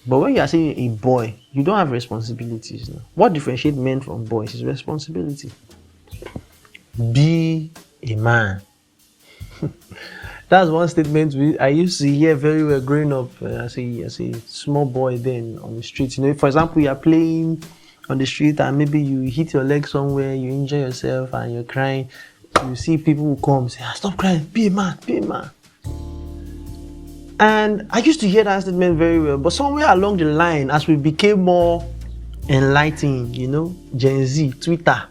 But when you are saying a boy, you don't have responsibilities now. What differentiates men from boys is responsibility. Be a man. That's one statement I used to hear very well growing up as a small boy then on the street. You know, for example, you are playing on the street and maybe you hit your leg somewhere, you injure yourself and you're crying. You see people who come say, stop crying, be a man, be a man. And I used to hear that statement very well, but somewhere along the line, as we became more enlightened, you know, Gen Z, Twitter,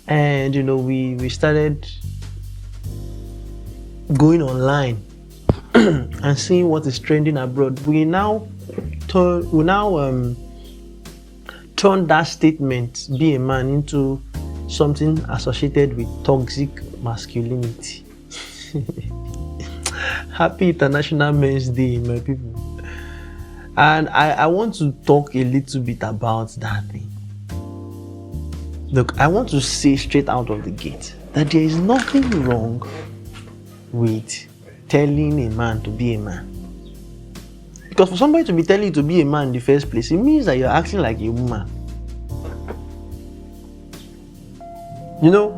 and you know, we started going online and seeing what is trending abroad. We now turn that statement, be a man, into something associated with toxic masculinity. Happy International Men's Day, my people. And I want to talk a little bit about that thing. Look, I want to say straight out of the gate that there is nothing wrong with telling a man to be a man. Because for somebody to be telling you to be a man in the first place, it means that you're acting like a woman. You know,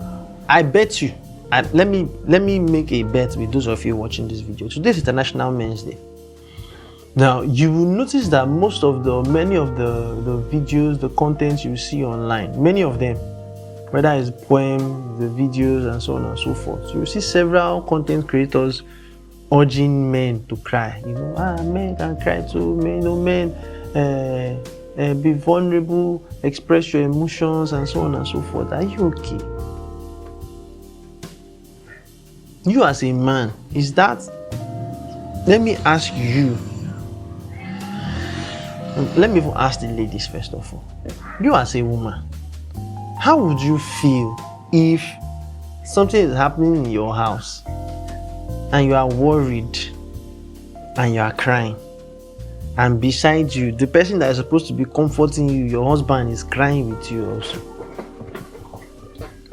I bet you, let me make a bet with those of you watching this video. Today is International Men's Day. Now, you will notice that many of the videos, the content you see online, many of them, whether it's poem, the videos, and so on and so forth, you will see several content creators urging men to cry. You know, men can cry too. Men, be vulnerable, express your emotions, and so on and so forth. Are you okay? You as a man, is that? Let me ask you. Let me even ask the ladies first of all. You as a woman, how would you feel if something is happening in your house and you are worried and you are crying, and beside you, the person that is supposed to be comforting you, your husband, is crying with you also?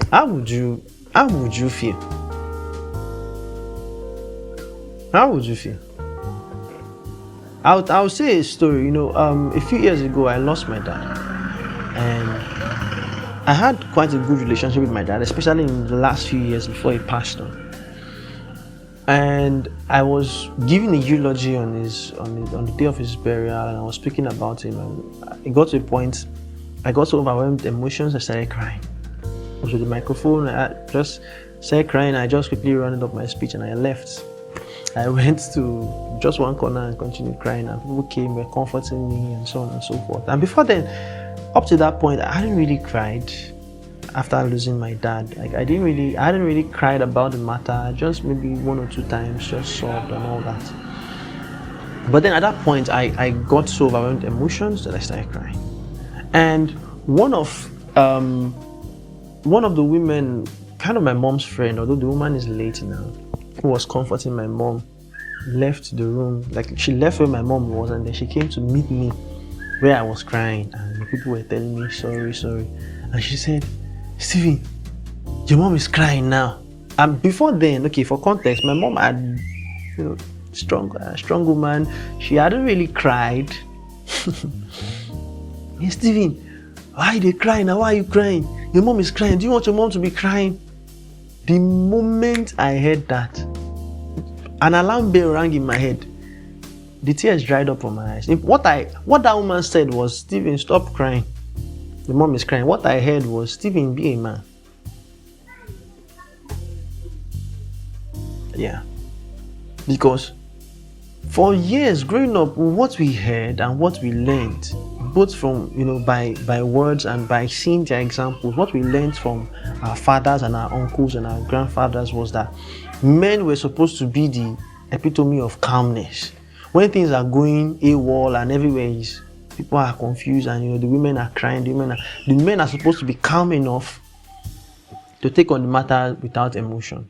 How would you feel? How would you feel? I'll say a story. You know, a few years ago, I lost my dad, and I had quite a good relationship with my dad, especially in the last few years before he passed on. And I was giving a eulogy on the day of his burial, and I was speaking about him. And it got to a point, I got so overwhelmed with emotions, I started crying. I was with the microphone, I just started crying. I just quickly rounded up my speech and I left. I went to just one corner and continued crying, and people came, were comforting me, and so on and so forth. And before then, up to that point, I hadn't really cried after losing my dad. Like I hadn't really cried about the matter. Just maybe one or two times, just sobbed and all that. But then at that point, I got so overwhelmed with emotions that I started crying. And one of the women, kind of my mom's friend, although the woman is late now, who was comforting my mom, left the room. Like she left where my mom was, and then she came to meet me where I was crying, and the people were telling me sorry, and she said, Stephen, your mom is crying now. And before then, okay, for context, my mom had, you know, strong woman. She hadn't really cried. Hey Stephen, why are they crying now? Why are you crying? Your mom is crying. Do you want your mom to be crying? The moment I heard that, an alarm bell rang in my head. The tears dried up from my eyes. What that woman said was, Stephen, stop crying. The mom is crying. What I heard was, Stephen, be a man. Yeah. Because for years growing up, what we heard and what we learned, both from, you know, by words and by seeing their examples, what we learned from our fathers and our uncles and our grandfathers was that men were supposed to be the epitome of calmness. When things are going AWOL and everywhere people are confused, and you know the women are crying, the men are supposed to be calm enough to take on the matter without emotion.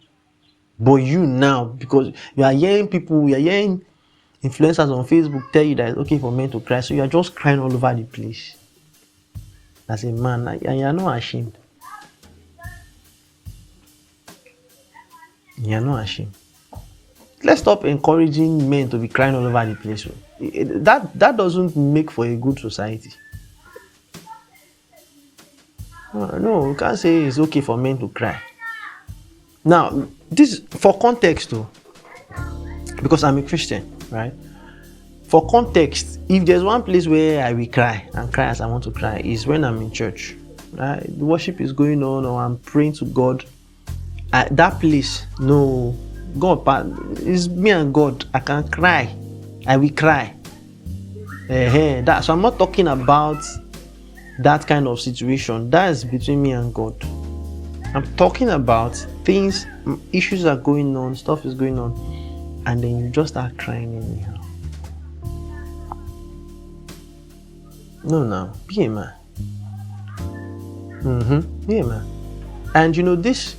But you now, because you are hearing influencers on Facebook tell you that it's okay for men to cry, so you are just crying all over the place as a man, and you are not ashamed. You are not ashamed. Let's stop encouraging men to be crying all over the place. that doesn't make for a good society. No, you can't say it's okay for men to cry. Now, this for context though, because I'm a Christian, right? For context, if there's one place where I will cry and cry as I want to cry, is when I'm in church. Right? The worship is going on, or I'm praying to God. At that place, no, God, it's me and God. I can cry. I will cry. So I'm not talking about that kind of situation. That is between me and God. I'm talking about things, issues are going on, stuff is going on, and then you just start crying anyhow. No, be a man. Be a man. And you know this,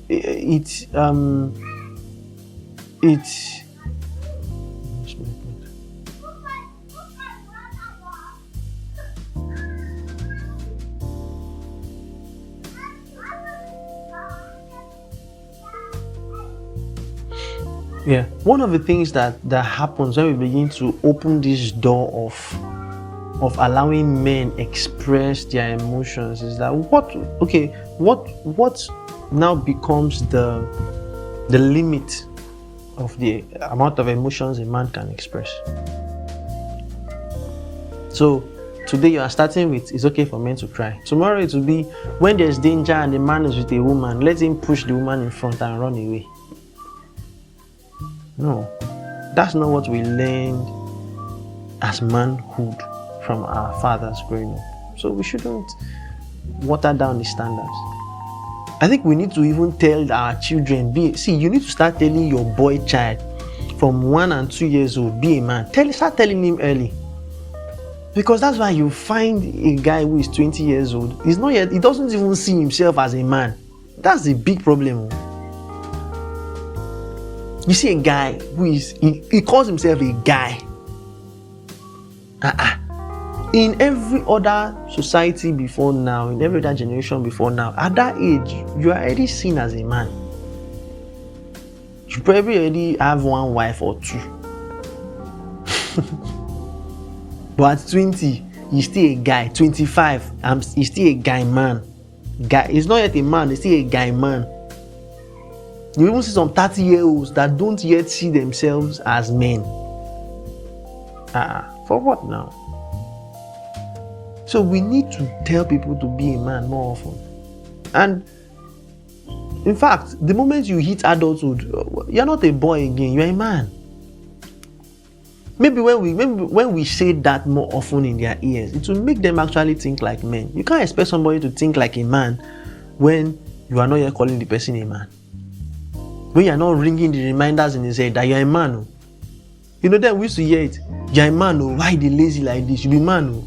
it's one of the things that happens when we begin to open this door of allowing men express their emotions is that what now becomes the limit of the amount of emotions a man can express. So today you are starting with it's okay for men to cry. Tomorrow it will be when there's danger and the man is with a woman, let him push the woman in front and run away. No, that's not what we learned as manhood from our fathers growing up. So we shouldn't water down the standards. I think we need to even tell our children, you need to start telling your boy child from 1 and 2 years old, be a man. Start telling him early. Because that's why you find a guy who is 20 years old, he doesn't even see himself as a man. That's the big problem. You see a guy who he calls himself a guy. In every other society before now, in every other generation before now, at that age, you are already seen as a man. You probably already have one wife or two. But at 20, he's still a guy. 25, he's still a guy man. He's not yet a man, he's still a guy man. You even see some 30-year-olds that don't yet see themselves as men. For what now? So we need to tell people to be a man more often. And in fact, the moment you hit adulthood, you're not a boy again, you're a man. Maybe when we say that more often in their ears, it will make them actually think like men. You can't expect somebody to think like a man when you are not yet calling the person a man. When you are not ringing the reminders in his head that you're a man. You know, then we used to hear it. You're a man, why they lazy like this? You be man.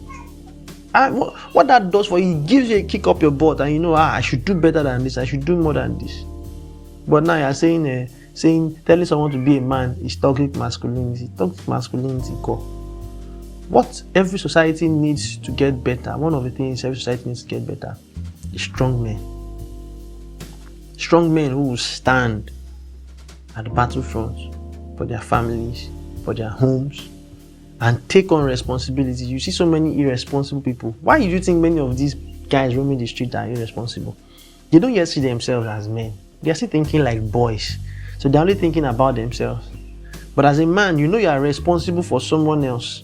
What that does for you, it gives you a kick up your butt, and you know, I should do better than this, I should do more than this. But now you're saying telling someone to be a man is toxic masculinity. Toxic masculinity core. What every society needs to get better, one of the things every society needs to get better is strong men. Strong men who will stand at the battlefront for their families, for their homes, and take on responsibility. You see so many irresponsible people. Why do you think many of these guys roaming the street are irresponsible? They don't yet see themselves as men. They are still thinking like boys. So they're only thinking about themselves. But as a man, you know you are responsible for someone else.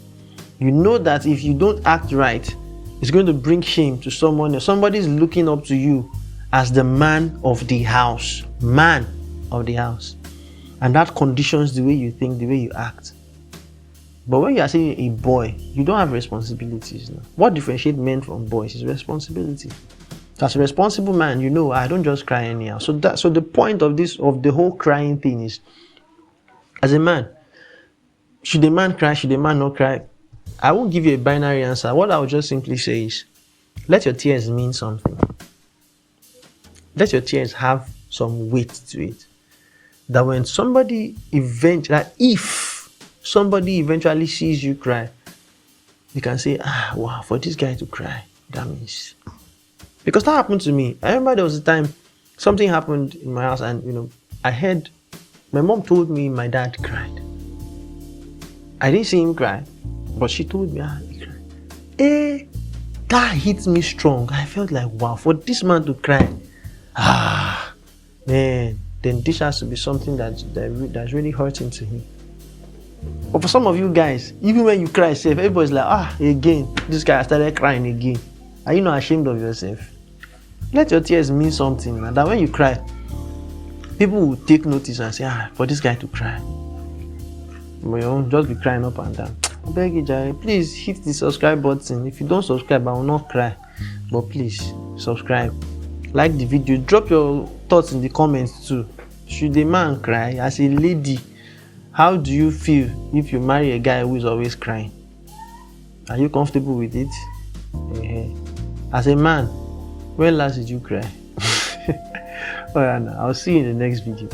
You know that if you don't act right, it's going to bring shame to someone else. Somebody's looking up to you as the man of the house. Man of the house. And that conditions the way you think, the way you act. But when you are saying a boy, you don't have responsibilities now. What differentiates men from boys is responsibility. As a responsible man, you know, I don't just cry anyhow. So the point of the whole crying thing is, as a man, should a man cry, should a man not cry? I won't give you a binary answer. What I would just simply say is, let your tears mean something. Let your tears have some weight to it. That when somebody if somebody eventually sees you cry, you can say, wow, for this guy to cry, that means. Because that happened to me. I remember there was a time something happened in my house, and I heard my mom told me my dad cried. I didn't see him cry, But she told me, he cried. Eh, that hit me strong. I felt like, wow, for this man to cry, man, then this has to be something that's really hurting to him. But for some of you guys, even when you cry safe, everybody's like, again, this guy started crying again. Are you not ashamed of yourself? Let your tears mean something, and that when you cry, people will take notice and say, for this guy to cry. But you won't just be crying up and down. I beg you, Jare, please hit the subscribe button. If you don't subscribe, I will not cry. But please, subscribe. Like the video. Drop your thoughts in the comments too. Should a man cry? As a lady, how do you feel if you marry a guy who is always crying? Are you comfortable with it? As a man, when last did you cry? Alright, I'll see you in the next video.